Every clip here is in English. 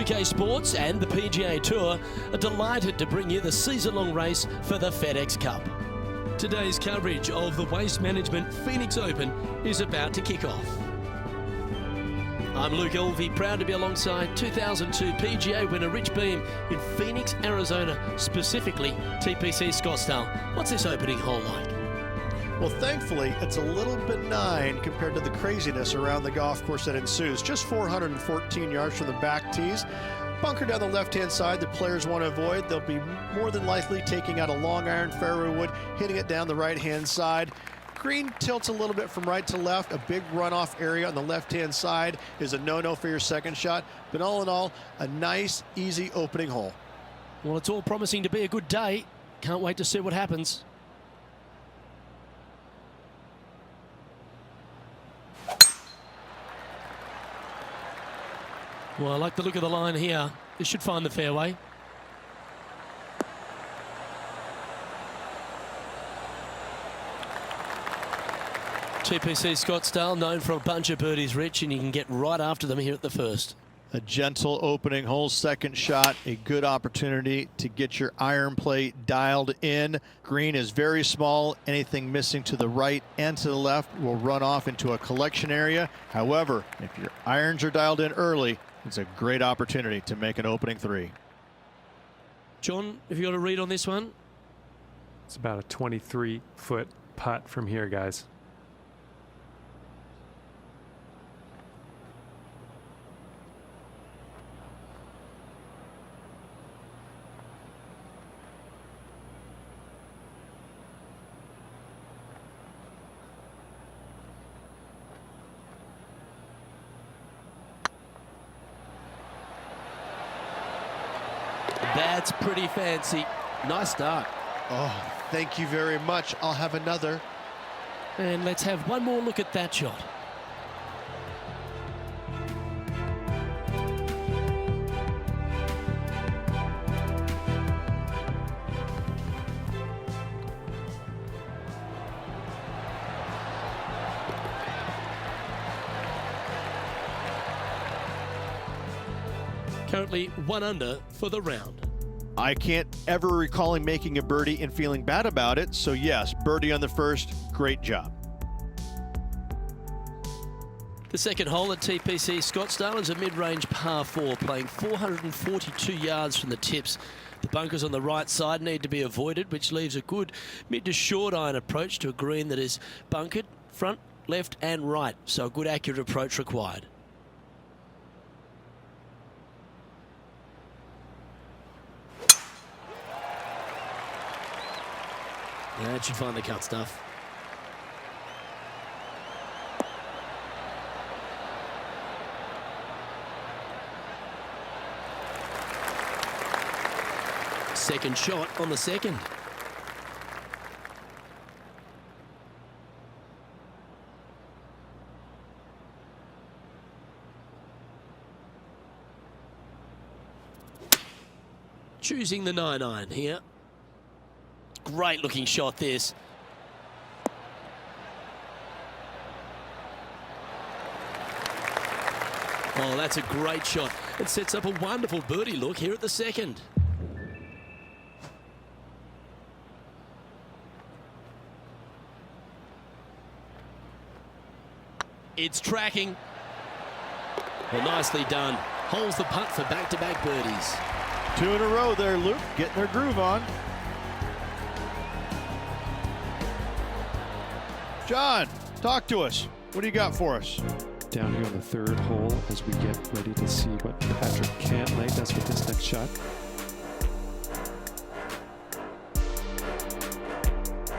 SUK Sports and the PGA Tour are delighted to bring you the season-long race for the FedEx Cup. Today's coverage of the Waste Management Phoenix Open is about to kick off. I'm Luke Elvey, proud to be alongside 2002 PGA winner Rich Beem in Phoenix, Arizona, specifically TPC Scottsdale. What's this opening hole like? Well, thankfully, it's a little benign compared to the craziness around the golf course that ensues. Just 414 yards from the back tees. Bunker down the left-hand side the players want to avoid. They'll be more than likely taking out a long iron fairway wood, hitting it down the right-hand side. Green tilts a little bit from right to left. A big runoff area on the left-hand side is a no-no for your second shot. But all in all, a nice, easy opening hole. Well, it's all promising to be a good day. Can't wait to see what happens. Well, I like the look of the line here. This should find the fairway. TPC Scottsdale, known for a bunch of birdies, Rich, and you can get right after them here at the first. A gentle opening hole, second shot, a good opportunity to get your iron play dialed in. Green is very small. Anything missing to the right and to the left will run off into a collection area. However, if your irons are dialed in early, it's a great opportunity to make an opening three. John, have you got a read on this one? It's about a 23-foot putt from here, guys. That's pretty fancy. Nice start. Oh, thank you very much. I'll have another. And let's have one more look at that shot. Currently 1 under for the round. I can't ever recalling making a birdie and feeling bad about it. So yes, birdie on the first, great job. The second hole at TPC Scottsdale is a mid-range par 4, playing 442 yards from the tips. The bunkers on the right side need to be avoided, which leaves a good mid to short iron approach to a green that is bunkered front, left and right. So a good accurate approach required. Yeah, that should find the cut stuff. Second shot on the second. Choosing the 9-iron here. Great looking shot this. Oh, that's a great shot. It sets up a wonderful birdie look here at the second. It's tracking. Well, nicely done. Holds the putt for back-to-back birdies. 2 in a row there, Luke, getting their groove on. John, talk to us. What do you got for us? Down here on the third hole as we get ready to see what Patrick Cantlay does with this next shot.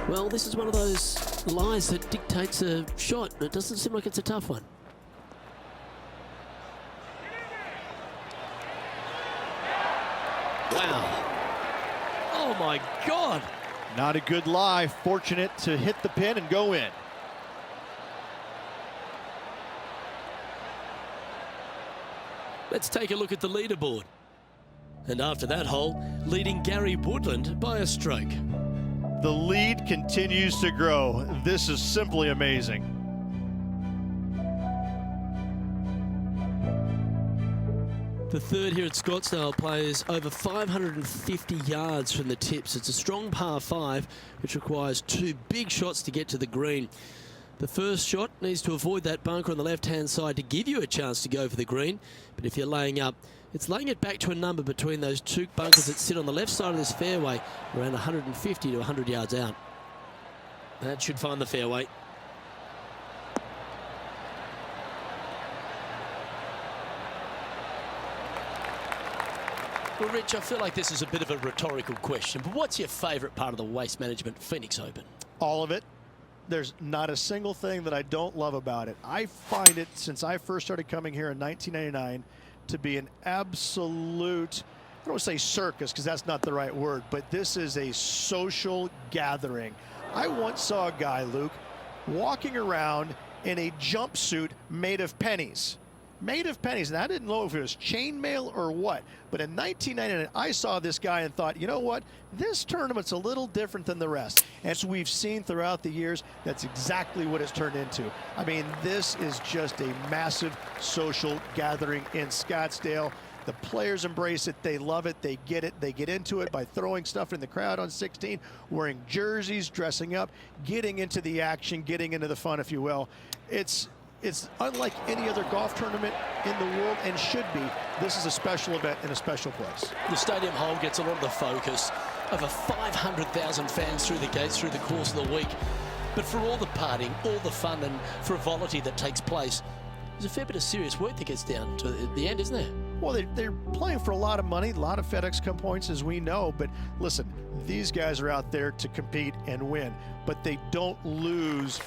Well, this is one of those lies that dictates a shot. It doesn't seem like it's a tough one. Wow. Oh my God. Not a good lie. Fortunate to hit the pin and go in. Let's take a look at the leaderboard. And after that hole, leading Gary Woodland by a stroke. The lead continues to grow. This is simply amazing. The third here at Scottsdale plays over 550 yards from the tips. It's a strong par 5, which requires 2 big shots to get to the green. The first shot needs to avoid that bunker on the left-hand side to give you a chance to go for the green. But if you're laying up, it's laying it back to a number between those 2 bunkers that sit on the left side of this fairway, around 150 to 100 yards out. That should find the fairway. Well, Rich, I feel like this is a bit of a rhetorical question, but what's your favourite part of the Waste Management Phoenix Open? All of it. There's not a single thing that I don't love about it. I find it, since I first started coming here in 1999, to be an absolute, I don't want to say circus because that's not the right word, but this is a social gathering. I once saw a guy, Luke, walking around in a jumpsuit made of pennies. Made of pennies, and I didn't know if it was chainmail or what, but in 1999 I saw this guy and thought, you know what, this tournament's a little different than the rest. As we've seen throughout the years, that's exactly what it's turned into. I mean, this is just a massive social gathering in Scottsdale. The players embrace it, they love it, they get into it by throwing stuff in the crowd on 16, wearing jerseys, dressing up, getting into the action, getting into the fun, if you will. It's unlike any other golf tournament in the world, and should be. This is a special event in a special place. The stadium hole gets a lot of the focus. Over 500,000 fans through the gates through the course of the week. But for all the partying, all the fun and frivolity that takes place, there's a fair bit of serious work that gets down to the end, isn't there? Well, they're playing for a lot of money, a lot of FedEx Cup points, as we know. But listen, these guys are out there to compete and win. But they don't lose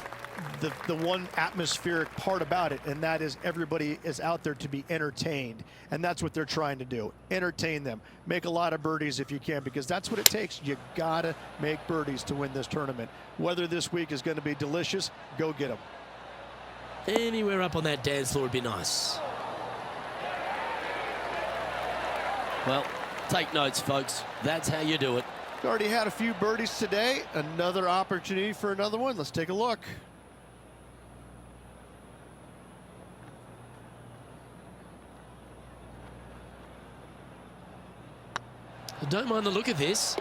the one atmospheric part about it, and that is everybody is out there to be entertained, and that's what they're trying to do. Entertain them. Make a lot of birdies if you can, because that's what it takes. You gotta make birdies to win this tournament. Whether this week is going to be delicious, go get them. Anywhere up on that dance floor would be nice. Well, take notes, folks. That's how you do it. Already had a few birdies today. Another opportunity for another one. Let's take a look. Don't mind the look of this.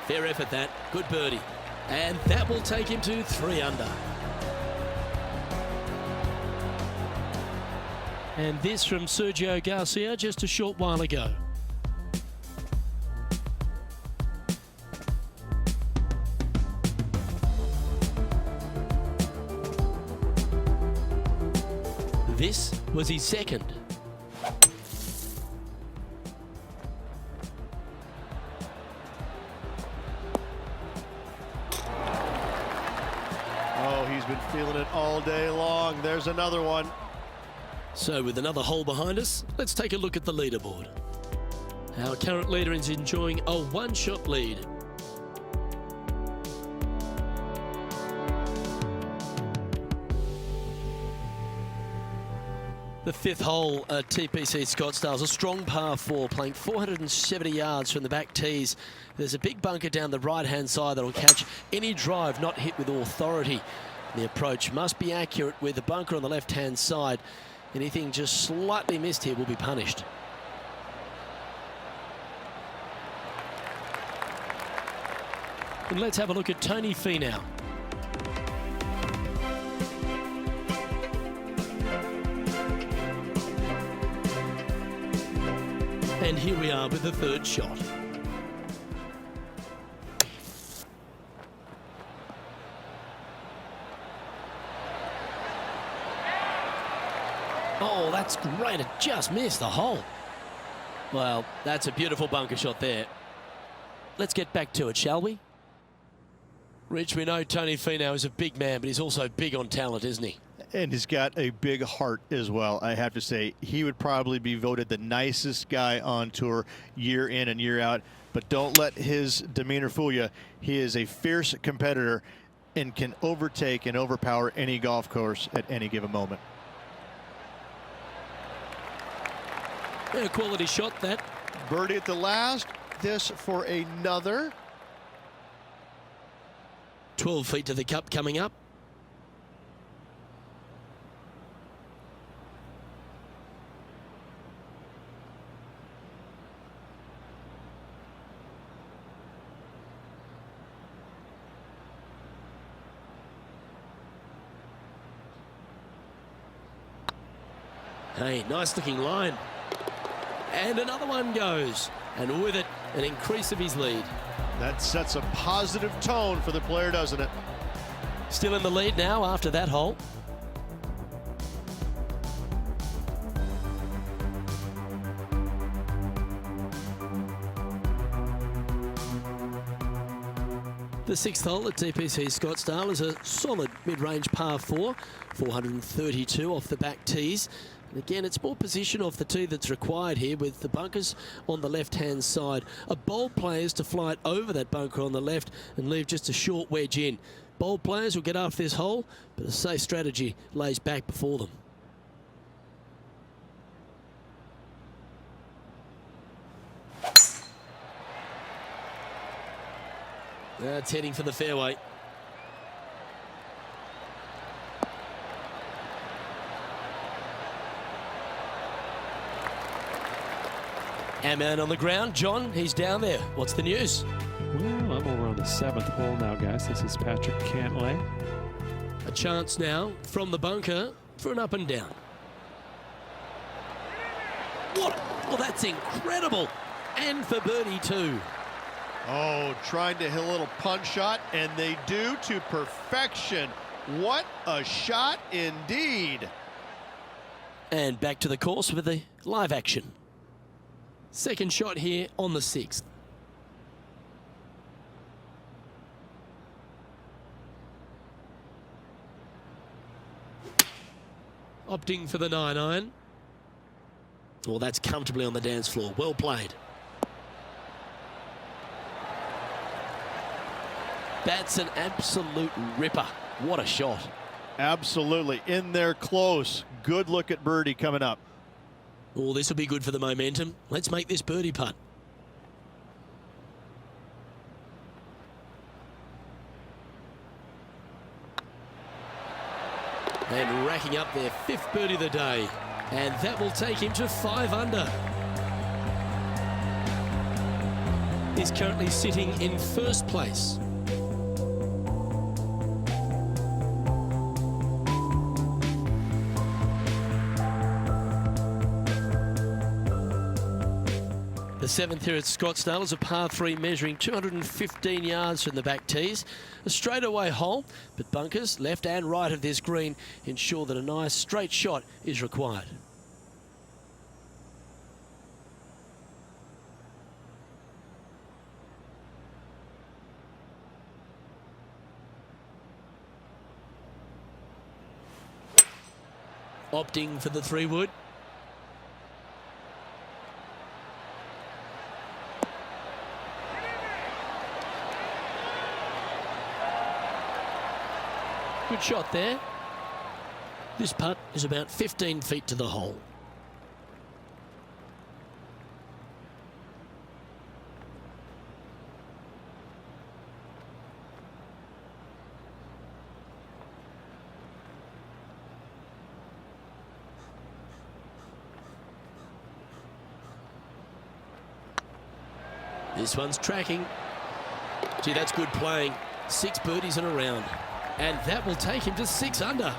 Fair effort, that. Good birdie. And that will take him to 3 under. And this from Sergio Garcia just a short while ago. This was his second. Oh, he's been feeling it all day long. There's another one. So with another hole behind us, let's take a look at the leaderboard. Our current leader is enjoying a 1-shot lead. The 5th hole at TPC Scottsdale is a strong par 4, playing 470 yards from the back tees. There's a big bunker down the right-hand side that will catch any drive not hit with authority. The approach must be accurate with the bunker on the left-hand side. Anything just slightly missed here will be punished. And let's have a look at Tony Finau. And here we are with the 3rd shot. Oh, that's great. It just missed the hole. Well, that's a beautiful bunker shot there. Let's get back to it, shall we? Rich, we know Tony Finau is a big man, but he's also big on talent, isn't he? And he's got a big heart as well. I have to say, he would probably be voted the nicest guy on tour year in and year out. But don't let his demeanor fool you. He is a fierce competitor and can overtake and overpower any golf course at any given moment. A quality shot, that. Birdie at the last. This for another. 12 feet to the cup coming up. Hey, nice looking line. And another one goes. And with it, an increase of his lead. That sets a positive tone for the player, doesn't it? Still in the lead now after that hole. The sixth hole at TPC Scottsdale is a solid mid-range par 4, 432 off the back tees. And again, it's more position off the tee that's required here with the bunkers on the left-hand side. A bold player is to fly it over that bunker on the left and leave just a short wedge in. Bold players will get after this hole, but a safe strategy lays back before them. That's heading for the fairway. Our man on the ground, John, he's down there. What's the news? Well, I'm over on the 7th hole now, guys. This is Patrick Cantlay. A chance now from the bunker for an up and down. What? Well, that's incredible. And for birdie too. Oh, trying to hit a little punch shot, and they do to perfection. What a shot indeed. And back to the course with the live action. Second shot here on the 6th. Opting for the 9-iron. Well, that's comfortably on the dance floor. Well played. That's an absolute ripper. What a shot. Absolutely. In there close. Good look at birdie coming up. Oh, this will be good for the momentum. Let's make this birdie putt. And racking up their 5th birdie of the day. And that will take him to 5 under. He's currently sitting in first place. The 7th here at Scottsdale is a par 3 measuring 215 yards from the back tees. A straightaway hole, but bunkers left and right of this green ensure that a nice straight shot is required. Opting for the 3-wood. Good shot there. This putt is about 15 feet to the hole. This one's tracking. Gee, that's good playing. 6 birdies in a round. And that will take him to 6 under.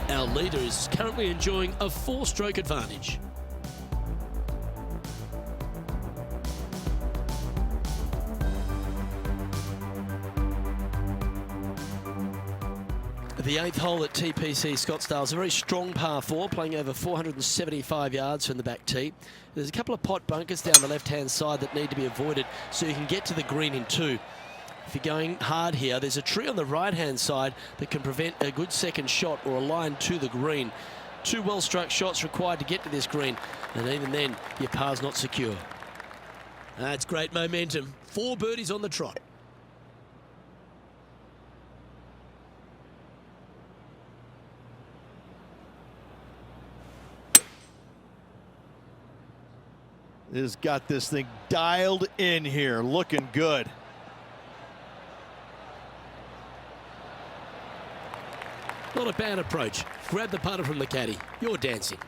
Our leader is currently enjoying a 4-stroke advantage. The 8th hole at TPC Scottsdale is a very strong par 4, playing over 475 yards from the back tee. There's a couple of pot bunkers down the left-hand side that need to be avoided so you can get to the green in 2. If you're going hard here, there's a tree on the right-hand side that can prevent a good second shot or a line to the green. 2 well-struck shots required to get to this green, and even then, your par's not secure. That's great momentum. 4 birdies on the trot. Has got this thing dialed in here, looking good. Not a bad approach. Grab the putter from the caddy. You're dancing.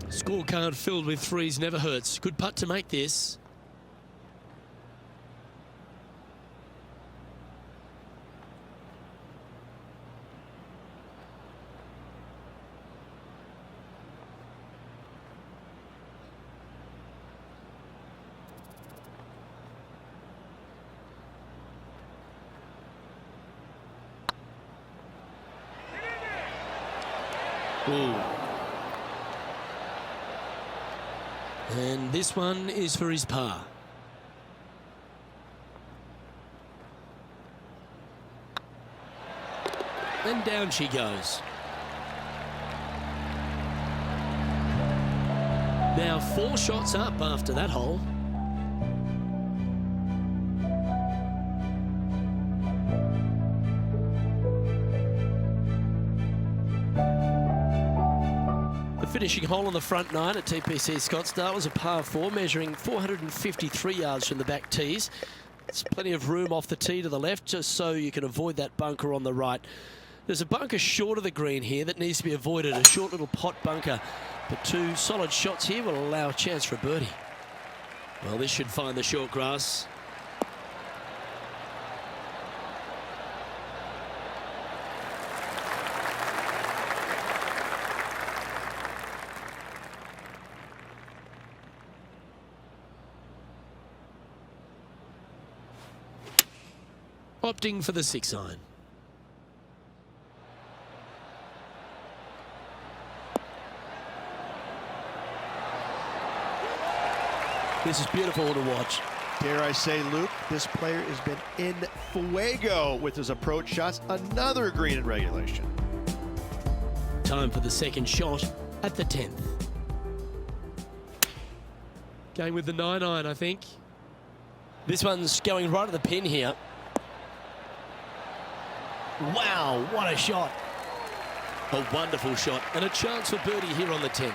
Scorecard filled with 3s never hurts. Good putt to make this. Ooh. And this one is for his par. And down she goes. Now 4 shots up after that hole. The finishing hole on the front 9 at TPC Scottsdale was a par 4, measuring 453 yards from the back tees. There's plenty of room off the tee to the left, just so you can avoid that bunker on the right. There's a bunker short of the green here that needs to be avoided, a short little pot bunker. But 2 solid shots here will allow a chance for a birdie. Well, this should find the short grass. Opting for the 6-iron. This is beautiful to watch. Dare I say, Luke, this player has been in fuego with his approach shots. Another green in regulation. Time for the second shot at the 10th. Going with the 9-iron, I think. This one's going right at the pin here. Wow, what a shot. A wonderful shot and a chance for birdie here on the 10th.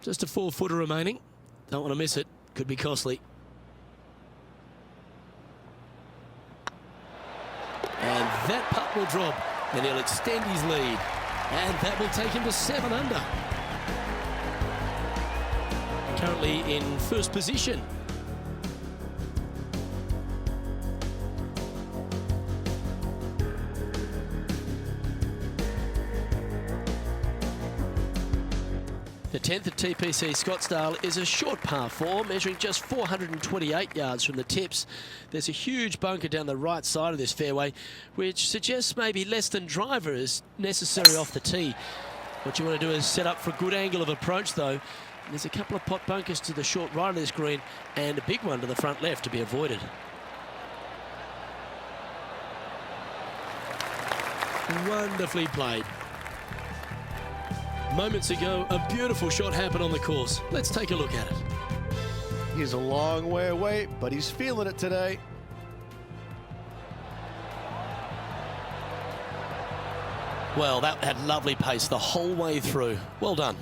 Just a 4-footer remaining. Don't want to miss it. Could be costly. And that putt will drop, and he'll extend his lead. And that will take him to 7 under. Currently in first position. The 10th at TPC Scottsdale is a short par 4, measuring just 428 yards from the tips. There's a huge bunker down the right side of this fairway, which suggests maybe less than driver is necessary off the tee. What you want to do is set up for a good angle of approach, though. There's a couple of pot bunkers to the short right of this green and a big one to the front left to be avoided. Wonderfully played. Moments ago, a beautiful shot happened on the course. Let's take a look at it. He's a long way away, but he's feeling it today. Well, that had lovely pace the whole way through. Well done.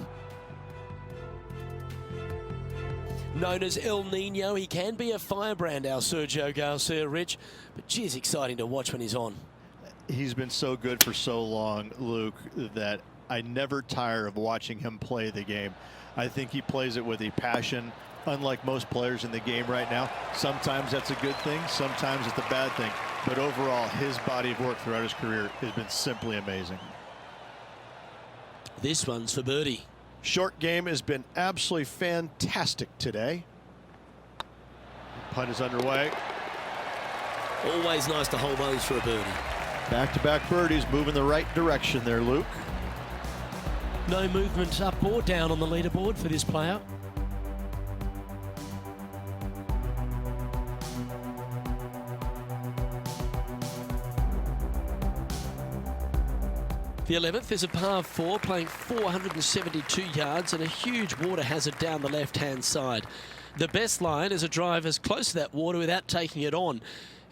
Known as El Nino, he can be a firebrand, our Sergio Garcia, Rich, but geez, exciting to watch when he's on. He's been so good for so long, Luke, that I never tire of watching him play the game. I think he plays it with a passion, unlike most players in the game right now. Sometimes that's a good thing, sometimes it's a bad thing. But overall, his body of work throughout his career has been simply amazing. This one's for birdie. Short game has been absolutely fantastic today. Putt is underway. Always nice to hold those for a birdie. Back-to-back birdies, moving the right direction there, Luke. No movement up or down on the leaderboard for this player. The 11th is a par 4, playing 472 yards and a huge water hazard down the left-hand side. The best line is a drive as close to that water without taking it on.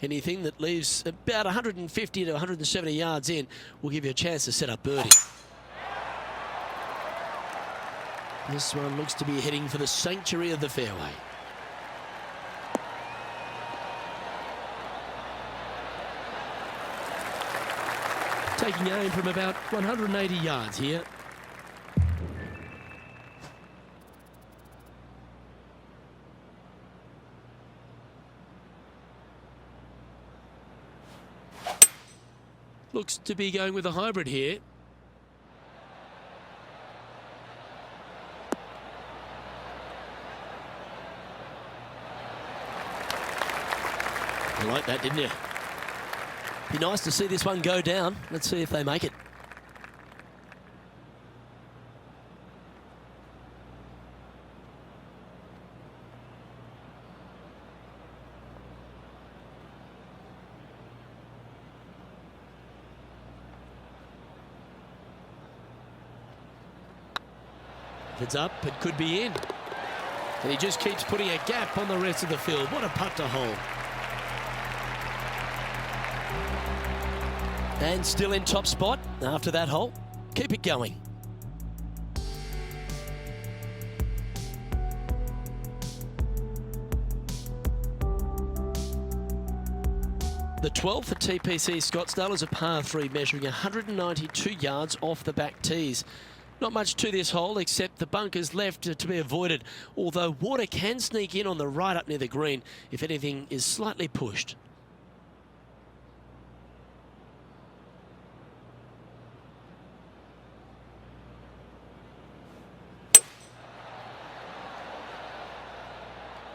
Anything that leaves about 150 to 170 yards in will give you a chance to set up birdie. This one looks to be heading for the sanctuary of the fairway. Taking aim from about 180 yards here. Looks to be going with a hybrid here. You like that, didn't you? Be nice to see this one go down. Let's see if they make it. If it's up, it could be in. And he just keeps putting a gap on the rest of the field. What a putt to hole. And still in top spot after that hole. Keep it going. The 12th at TPC Scottsdale is a par 3 measuring 192 yards off the back tees. Not much to this hole except the bunkers left to be avoided, although water can sneak in on the right up near the green if anything is slightly pushed.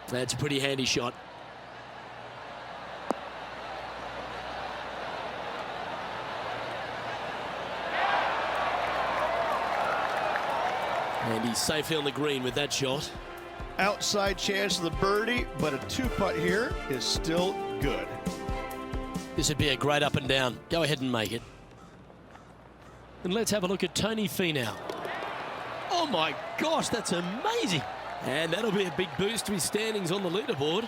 That's a pretty handy shot. And he's safely on the green with that shot. Outside chance of the birdie, but a 2-putt here is still good. This would be a great up and down. Go ahead and make it. And let's have a look at Tony Finau. Oh my gosh, that's amazing. And that'll be a big boost to his standings on the leaderboard.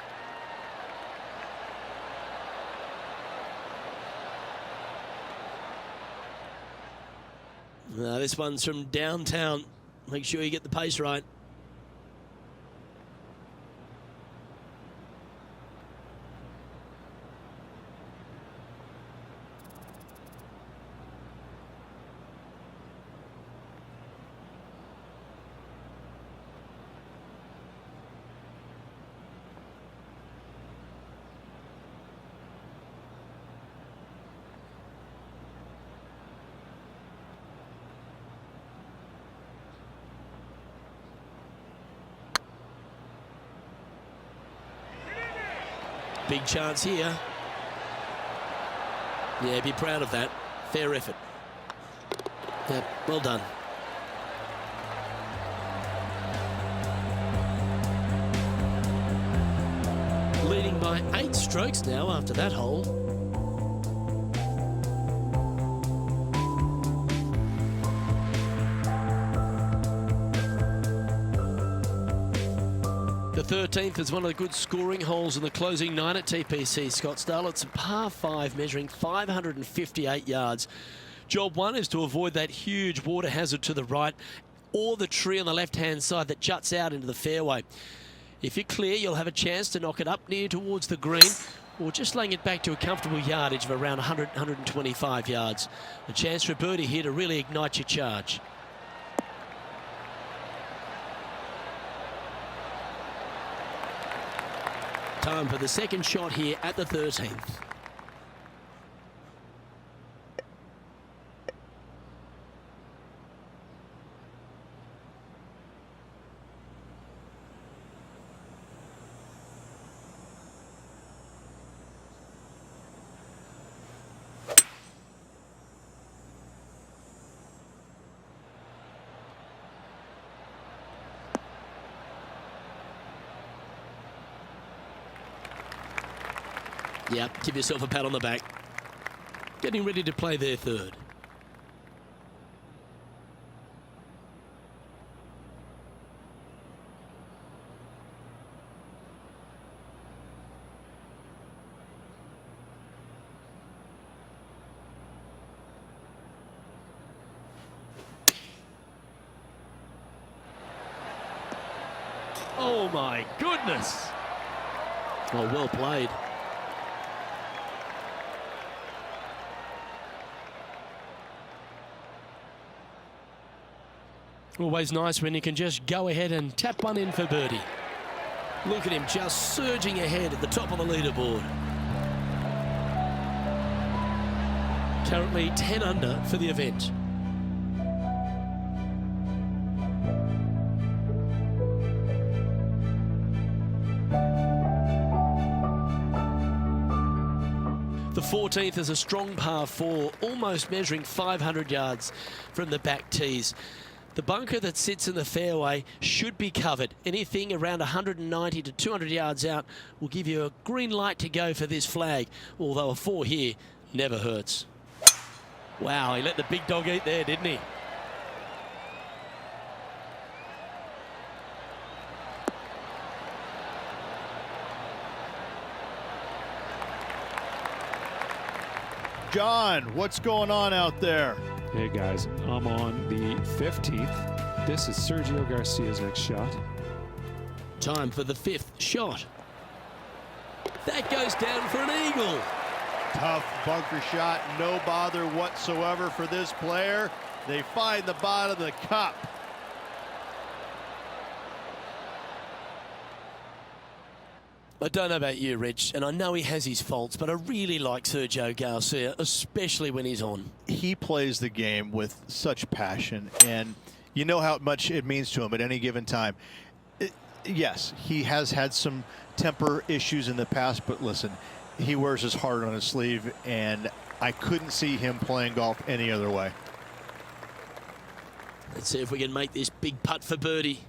This one's from downtown. Make sure you get the pace right. Big chance here. Yeah, be proud of that. Fair effort. Yep, well done. Leading by 8 strokes now after that hole. The 13th is one of the good scoring holes in the closing 9 at TPC Scottsdale. It's a par 5 measuring 558 yards. Job 1 is to avoid that huge water hazard to the right or the tree on the left-hand side that juts out into the fairway. If you're clear, you'll have a chance to knock it up near towards the green or just laying it back to a comfortable yardage of around 100, 125 yards. A chance for a birdie here to really ignite your charge. Time for the second shot here at the 13th. Yep, give yourself a pat on the back. Getting ready to play their third. Oh my goodness. Oh, well played. Always nice when you can just go ahead and tap one in for birdie. Look at him just surging ahead at the top of the leaderboard. Currently 10 under for the event. The 14th is a strong par 4, almost measuring 500 yards from the back tees. The bunker that sits in the fairway should be covered. Anything around 190 to 200 yards out will give you a green light to go for this flag, although a 4 here never hurts. Wow, he let the big dog eat there, didn't he? John, what's going on out there? Hey guys, I'm on the 15th. This is Sergio Garcia's next shot. Time for the 5th shot. That goes down for an eagle. Tough bunker shot, no bother whatsoever for this player. They find the bottom of the cup. I don't know about you, Rich, and I know he has his faults, but I really like Sergio Garcia, especially when he's on. He plays the game with such passion, and you know how much it means to him at any given time. Yes, he has had some temper issues in the past, but listen, he wears his heart on his sleeve, and I couldn't see him playing golf any other way. Let's see if we can make this big putt for birdie.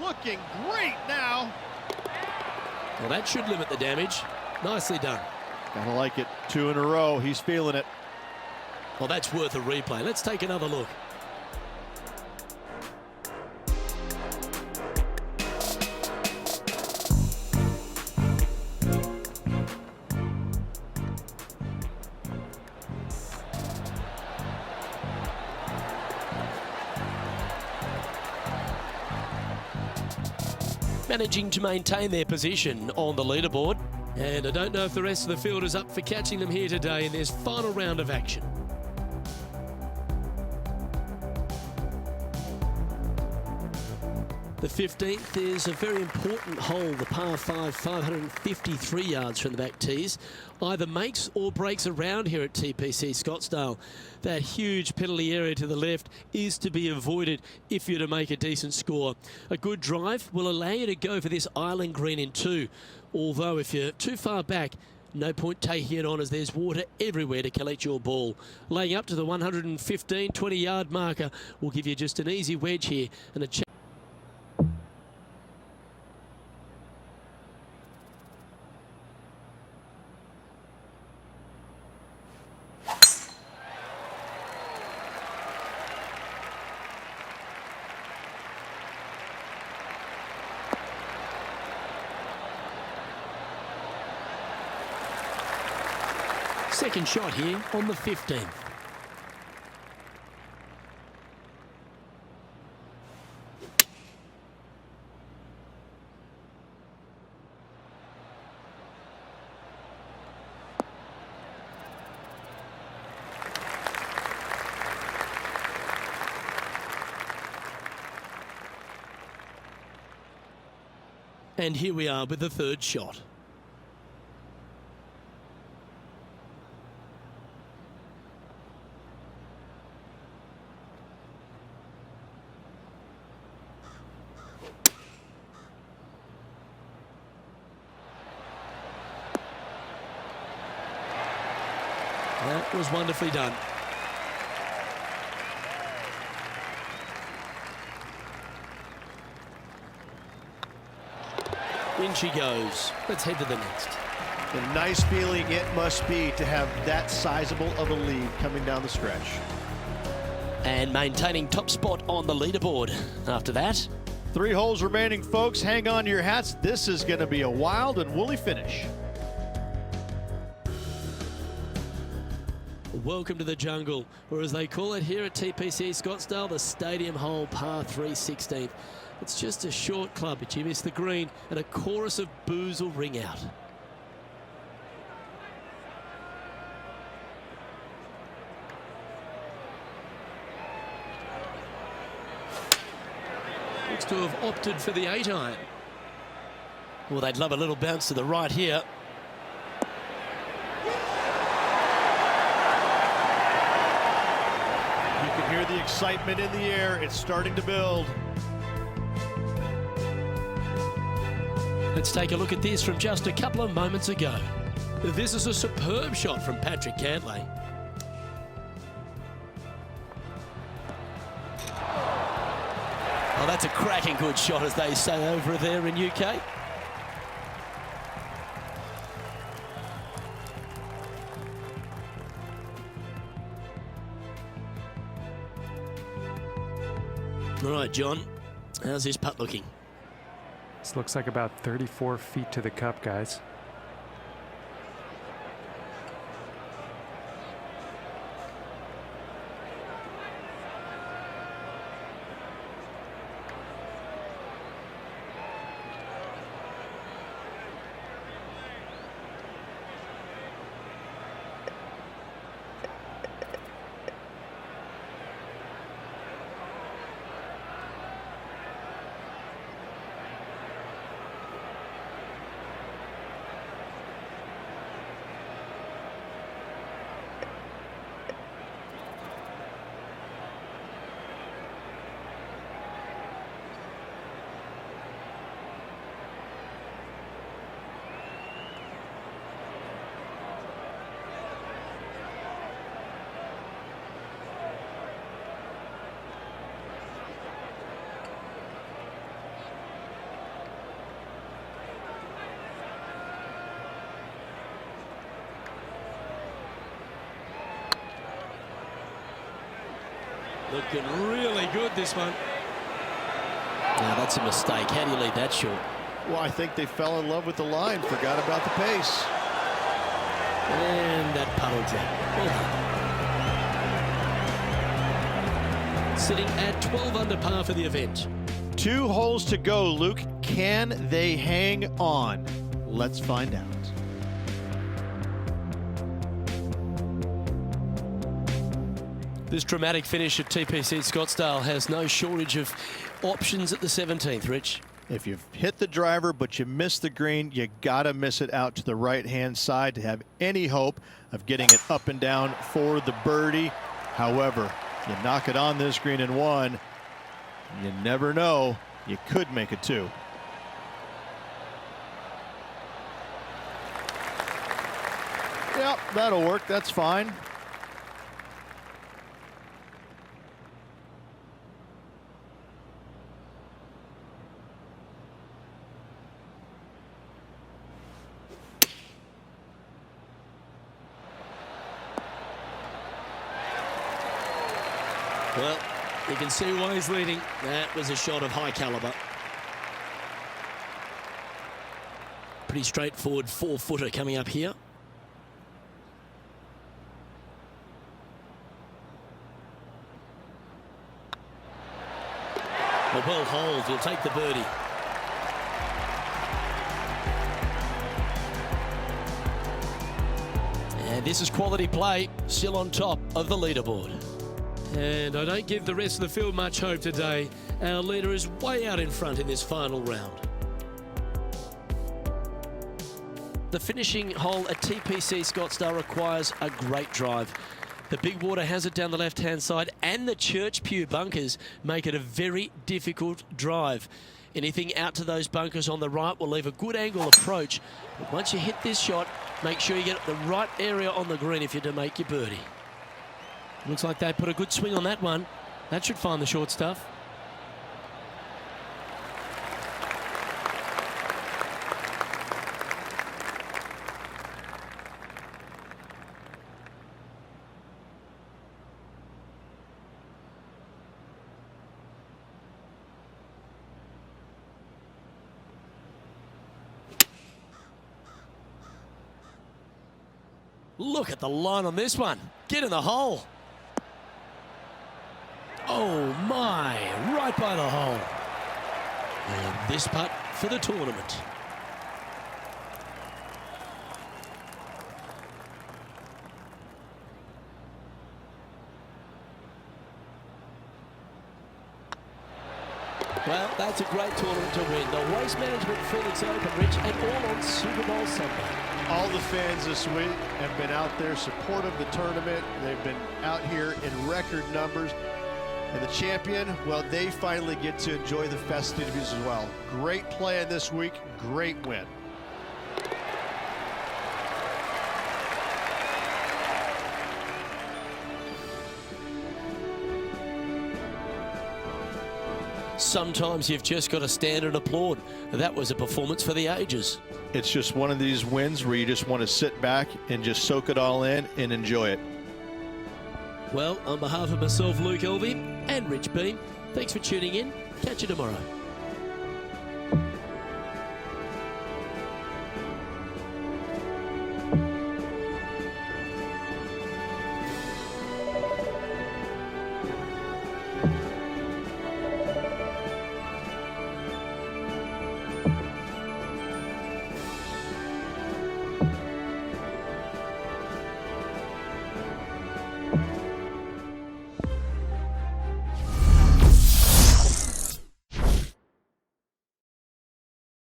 Looking great now. Well, that should limit the damage. Nicely done. Gotta like it. 2 in a row. He's feeling it. Well, that's worth a replay. Let's take another look. Managing to maintain their position on the leaderboard. And I don't know if the rest of the field is up for catching them here today in this final round of action. The 15th is a very important hole, the par 5, 553 yards from the back tees. Either makes or breaks around here at TPC Scottsdale. That huge penalty area to the left is to be avoided if you're to make a decent score. A good drive will allow you to go for this island green in 2. Although if you're too far back, no point taking it on as there's water everywhere to collect your ball. Laying up to the 115, 20-yard marker will give you just an easy wedge here and a chance. Second shot here on the 15th. And here we are with the third shot. That was wonderfully done. In she goes. Let's head to the next. A nice feeling it must be to have that sizable of a lead coming down the stretch. And maintaining top spot on the leaderboard after that. 3 holes remaining, folks. Hang on to your hats. This is going to be a wild and woolly finish. Welcome to the jungle, or as they call it here at TPC Scottsdale, the Stadium Hole Par 3 16th. It's just a short club, but you miss the green, and a chorus of boos will ring out. Looks to have opted for the 8-iron. Well, they'd love a little bounce to the right here. You can hear the excitement in the air. It's starting to build. Let's take a look at this from just a couple of moments ago. This is a superb shot from Patrick Cantlay. Oh, that's a cracking good shot, as they say over there in UK. All right, John, how's this putt looking? This looks like about 34 feet to the cup, guys. Looking really good, this one. Now, that's a mistake. How do you lead that short? Well, I think they fell in love with the line, forgot about the pace. And that puddle drop. Well done. Sitting at 12 under par for the event. 2 holes to go, Luke. Can they hang on? Let's find out. This dramatic finish at TPC Scottsdale has no shortage of options at the 17th, Rich. If you've hit the driver but you miss the green, you gotta miss it out to the right-hand side to have any hope of getting it up and down for the birdie. However, you knock it on this green in 1, you never know, you could make it 2. Yep, that'll work, that's fine. Well, you can see why he's leading. That was a shot of high caliber. Pretty straightforward 4-footer coming up here. A well hold, he'll take the birdie. And this is quality play, still on top of the leaderboard. And I don't give the rest of the field much hope today. Our leader is way out in front in this final round. The finishing hole at TPC Scottsdale requires a great drive. The big water has it down the left-hand side, and the Church Pew bunkers make it a very difficult drive. Anything out to those bunkers on the right will leave a good angle approach. But once you hit this shot, make sure you get the right area on the green if you're to make your birdie. Looks like they put a good swing on that one. That should find the short stuff. Look at the line on this one. Get in the hole. Oh my, right by the hole. And this putt for the tournament. Well, that's a great tournament to win. The Waste Management Phoenix Open, Rich, and all on Super Bowl Sunday. All the fans this week have been out there supportive of the tournament. They've been out here in record numbers. And the champion, well, they finally get to enjoy the festivities as well. Great play this week, great win. Sometimes you've just got to stand and applaud. That was a performance for the ages. It's just one of these wins where you just want to sit back and just soak it all in and enjoy it. Well, on behalf of myself, Luke Elvey, and Rich Beam, thanks for tuning in. Catch you tomorrow.